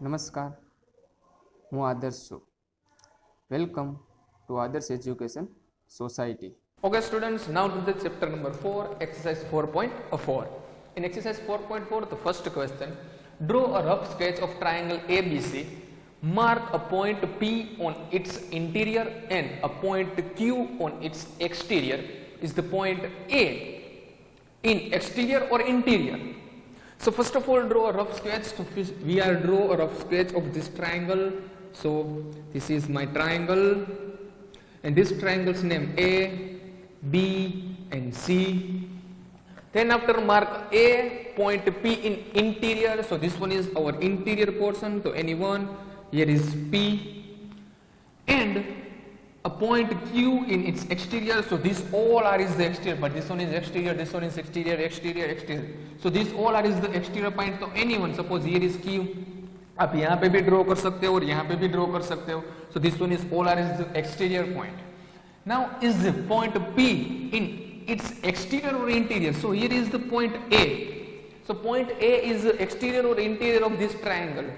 નમસ્કાર, હું આદર્શ છું. વેલકમ ટુ આદર્શ education society. Okay students, now to the chapter number 4, exercise 4.4. In exercise 4.4, the first question, draw a rough sketch of triangle ABC, mark a point P on its interior and a point Q on its exterior. Is the point A in exterior or interior? So first of all, draw a rough sketch. So we are draw a rough sketch of this triangle. So this is my triangle, and this triangle's name A, B and C. Then after mark A, point P in interior. So this one is our interior portion. So anyone, here is P, and a point Q in its exterior. So this all are is the exterior, but this one is exterior, this one is exterior, exterior, exterior. So this all are is the exterior point. So anyone, suppose here is Q, आप यहाँ पे भी draw कर सकते हो और यहाँ पे भी ड्रॉ कर सकते हो. So this one is all are is the exterior point. Now is the point P in its exterior or interior? So here is the point A. So point A is the exterior or interior of this triangle.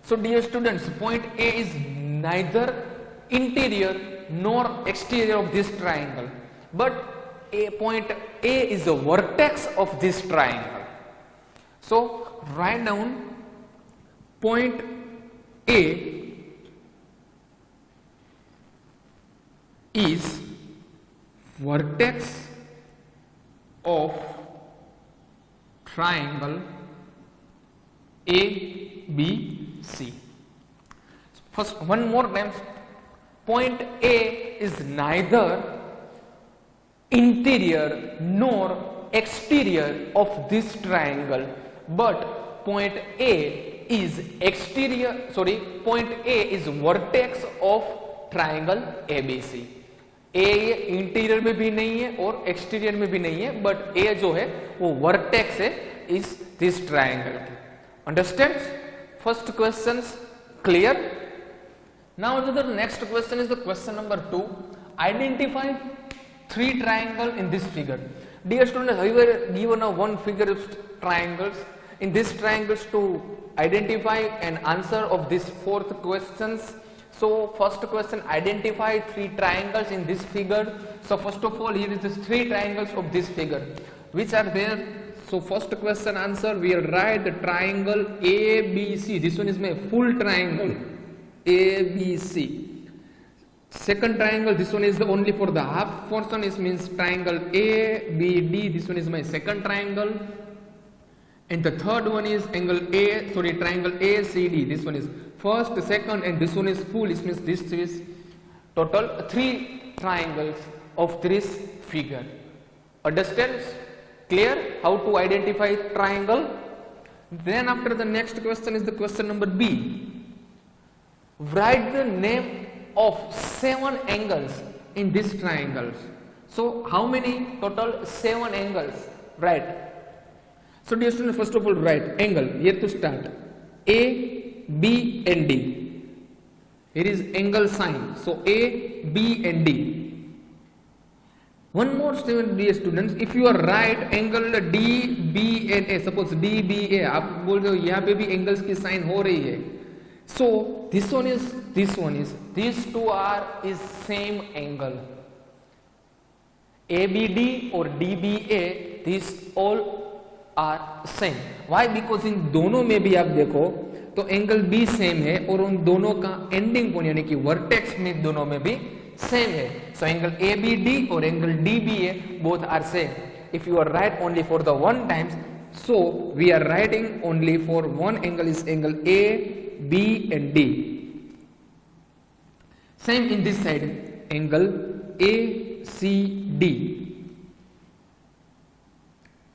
So dear students, point A is neither interior nor exterior of this triangle, but point A is the vertex of this triangle. So write down point A is vertex of triangle ABC. First, one more time. Point A is neither interior nor exterior of this triangle, but point A is point A is vertex of triangle ABC. A interior में भी नहीं है और exterior में भी नहीं है, but A जो है वो वर्टेक्स है इस दिस ट्रायंगल की. Understand? First questions clear? Now the next question is the question number 2. Identify 3 triangles in this figure. Dear students, we were given a one figure of triangles. In this triangles to identify an answer of this fourth questions. So first question, identify 3 triangles in this figure. So first of all, here is the 3 triangles of this figure. Which are there? So first question answer, we will write the triangle ABC. This one is my full triangle. ABC. Second triangle, this one is the only for the half portion. It means triangle ABD. This one is my second triangle. And the third one is triangle ACD. This one is first, second, and this one is full. It means this is total 3 triangles of this figure. Understand? Clear how to identify triangle? Then after the next question is the question number B. Write the name of 7 angles in these triangles. So how many total? 7 angles. Right. So dear students, first of all write angle. Here to start. A, B and D. Here is angle sign. So A, B and D. One more statement dear students. If you are right angle D, B and A. Suppose D, B, A. आप बोल रहे हो यहाँ पे भी angles की sign हो रही है. So this one is, these two are is same angle. ABD or DBA, these all are same. Why? Because in दोनों में भी आप देखो तो एंगल B सेम है और उन दोनों का एंडिंग पॉइंट यानी कि वर्टेक्स में दोनों में भी सेम है. So एंगल ABD और angle DBA both are same. If you are right only for the one times, so we are writing only for one angle is angle A, B and D. Same in this side, angle ACD.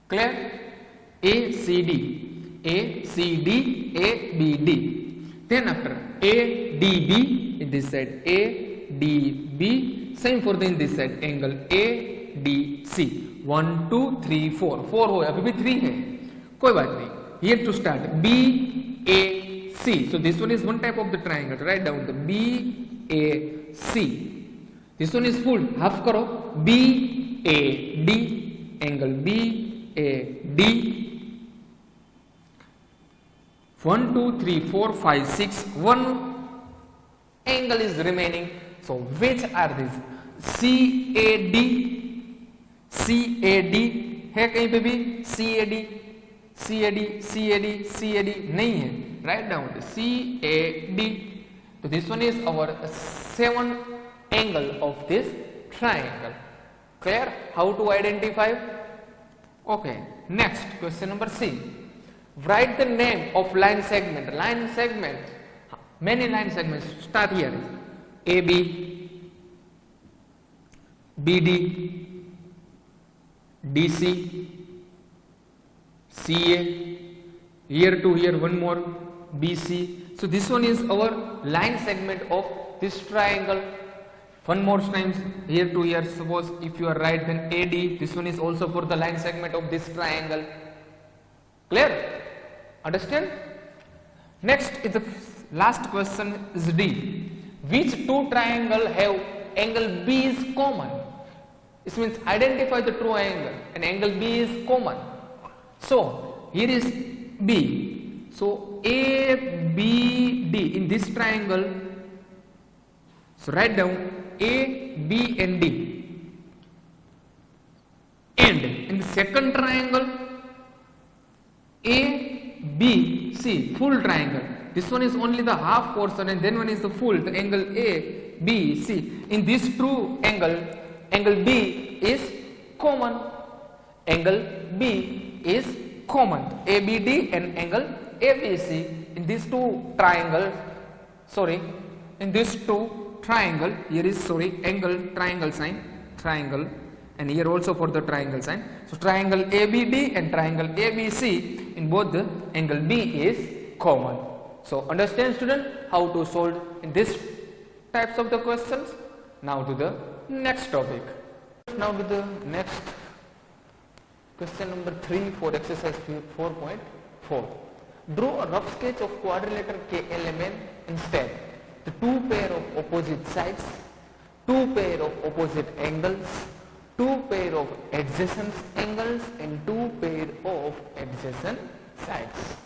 Clear? ACD, ACD, ABD. Then after ADB in this side, ADB. Same for the in this side, angle ADC. 1, 2, 3, 4. 4 हो, अभी भी 3 है, कोई बात नहीं. Here to start, BAC. So this one is one type of the triangle. Write down the BAC. This one is full. Half करो. BAD. Angle BAD. 1, 2, 3, 4, 5, 6, one angle is remaining. So which are these? CAD, CAD है कहीं पे भी? CAD, CAD, CAD, CAD नहीं है. Write down CAD. So this one is our 7 angle of this triangle. Clear? How to identify? Okay. Next question number C. Write the name of line segment. Line segment. Many line segments. Start here. AB, BD, DC, CA. Here to here one more BC. So this one is our line segment of this triangle. One more times here to here. Suppose if you are right, then AD. This one is also for the line segment of this triangle. Clear? Understand? Next is the last question is D. Which two triangle have angle B is common? This means identify the true angle and angle B is common. So here is B. So ABD in this triangle. So write down A, B and D. And in the second triangle A, B, C, full triangle. This one is only the half portion and then one is the full, the angle A, B, C. In this true angle, angle B is common. Angle B is common. ABD and angle ABC. In these two triangles, in this two triangle, here is angle, triangle sign, triangle, and here also for the triangle sign. So triangle ABD and triangle ABC, in both the angle B is common. So understand student how to solve in this types of the questions. Now to the next topic. Now to the next question number 3 for exercise 4.4. Draw a rough sketch of quadrilateral KLMN instead. The two pair of opposite sides, two pair of opposite angles, two pair of adjacent angles and two pair of adjacent sides.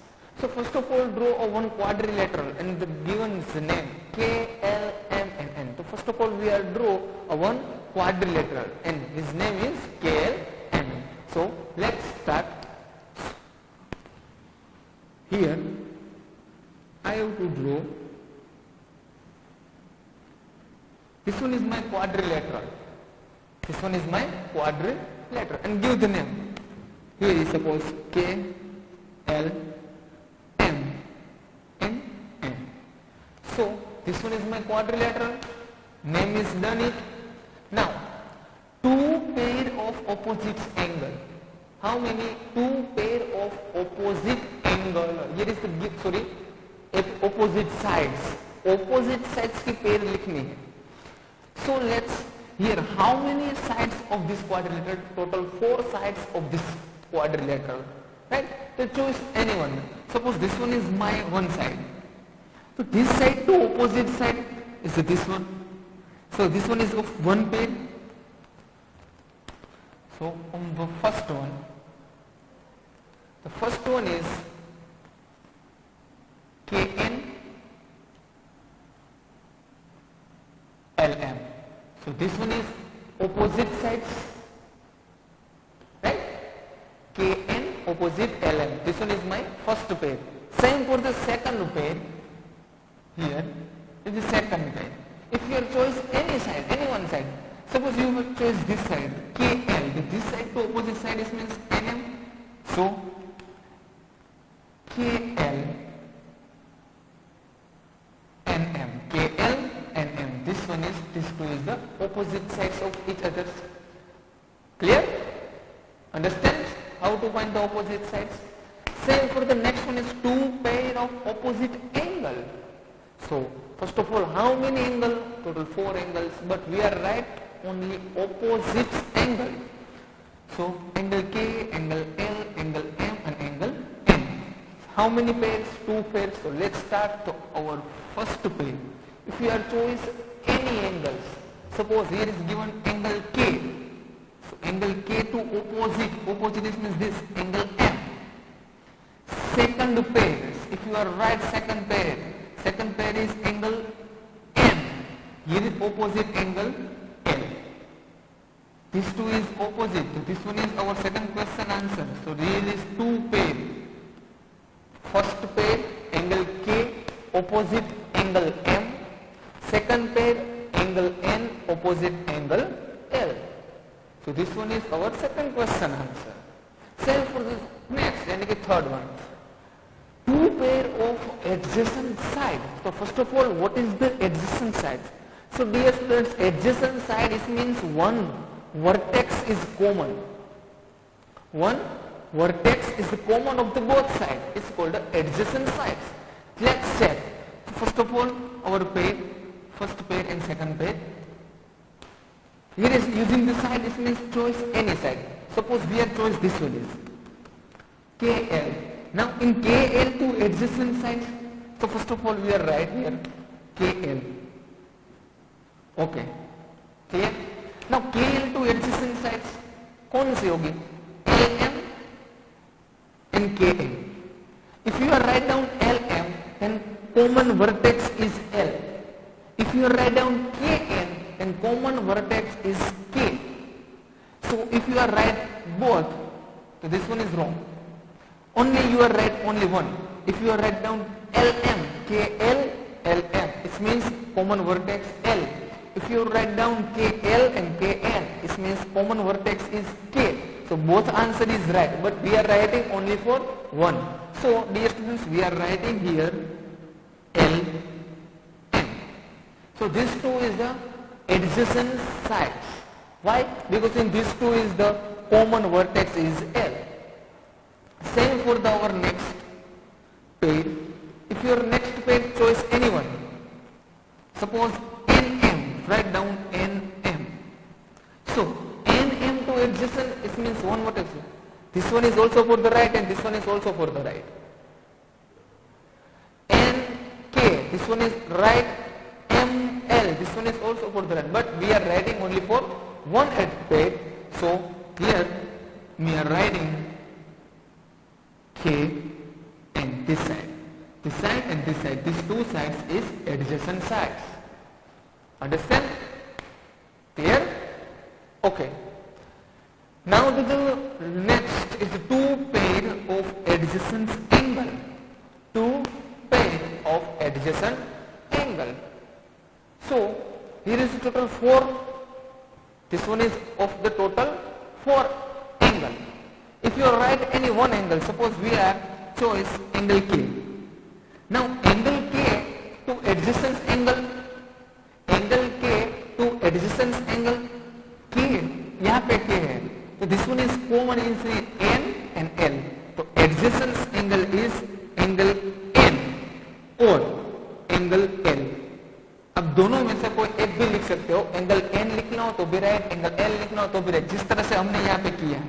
So first of all draw a one quadrilateral and the given is the name K, L, M and N. So first of all we are draw a one quadrilateral and his name is K, L, M. So let's start. Here I have to draw. This one is my quadrilateral. This one is my quadrilateral and give the name. Here is suppose K, L, M and N. So this one is my quadrilateral. Name is done it. Now two pair of opposite angle. How many? Two pair of opposite angle. Here is the opposite sides. Opposite sides की pair लिखनी है. So let's here how many sides of this quadrilateral? Total 4 sides of this quadrilateral. Right? So choose any one. Suppose this one is my one side. So this side to opposite side is this one. So this one is of one pair. So on the first one, the first one is KN LM. So this one is opposite sides, right? KN opposite LM. This one is my first pair. Same for the second pair. Here is the second pair. If you choose any side, any one side, suppose you have choose this side, KL. This side to opposite side is means NM. So KL NM. KL and M. This one is, this two is the opposite sides of each other. Clear? Understand how to find the opposite sides? Same for the next one is two pair of opposite angle. So first of all, how many angle? Total 4 angles, but we are right only opposite angle. So angle K, angle L, angle M and angle N. How many pairs? 2 pairs. So let's start to our first pair. If you are choice any angles, suppose here is given angle K. So angle K to opposite means this angle M. Second pair if you are right second pair is angle N. Here is opposite angle L. This two is opposite. So this one is our second question answer. So here is two pair. First pair angle K opposite angle M. Second pair angle N opposite angle L. So this one is our second question answer. Same for this next, yani ki third one. Two pair of adjacent sides. So first of all, what is the adjacent sides? So dear students, adjacent side it means one vertex is common. One vertex is the common of the both sides. It's called the adjacent sides. Let's check. First of all, our pair, first pair and second pair. Here is using the side, it means choose any side. Suppose we have choice this one is KL. Now in KL two adjacent sides. So first of all we are right here KL. Okay. Clear? Now KL two adjacent sides. कौन सी होगी? LM and KM. If you are write down LM, then common vertex is L. If you write down KN, then common vertex is K. So if you are right both, so this one is wrong. Only you are right only one. If you are write down LM, KL, LM, it means common vertex L. If you write down KL and KN, it means common vertex is K. So both answer is right, but we are writing only for one. So dear students, we are writing here L, M. So this two is the adjacent sides. Why? Because in this two is the common vertex is L. Same for our next pair. If your next pair choose anyone, suppose NM, write down NM. So NM to adjacent, it means one vertex. This one is also for the right and this one is also for the right. NK, this one is right. ML, this one is also for the right. But we are writing only for one pair. So here we are writing K and this side. This side and this side. These two sides is adjacent sides. Understand? Clear? Okay. Now the next is two pair of adjacent angle. Two pair of adjacent angle. So here is total 4. This one is of the total 4 angle. If you write any one angle, suppose we have choice angle K. Now angle K to adjacent angle to adjacent angle K, यहाँ पे K है. So this one is common in N and L. So adjacent angle is angle N or angle L. अब दोनों में से कोई एक भी लिख सकते हो. एंगल N लिखना हो तो भी राइट, एंगल L लिखना हो तो भी राइट. जिस तरह से हमने यहाँ पे किया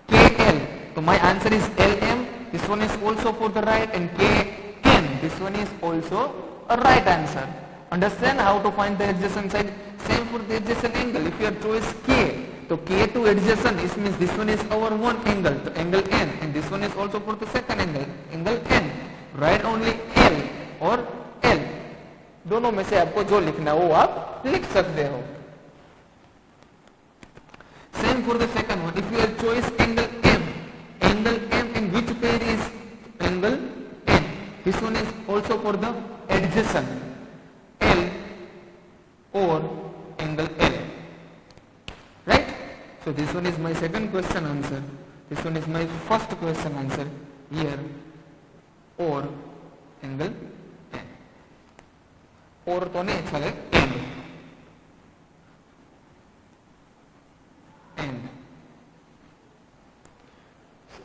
KL, so my answer is LM. This one is also for the right, and KN, this one is also a right answer. Understand how to find the adjacent side? Same for the adjacent angle. If your choice K, so K to adjacent, it means this one is our one angle, so angle N, and this one is also for the second angle, angle N. Write only L or L. दोनों में से आपको जो लिखना हो आप लिख सकते हो. Same for the second one. If you have choice angle M and which pair is angle N? This one is also for the adjacent L or angle L. Right? So this one is my second question answer. This one is my first question answer here, or angle N. Or तो नहीं चले N.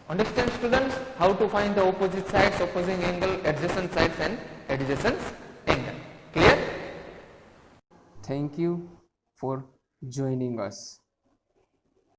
Understand students how to find the opposite sides, opposing angle, adjacent sides and adjacent angle. Clear? Thank you for joining us.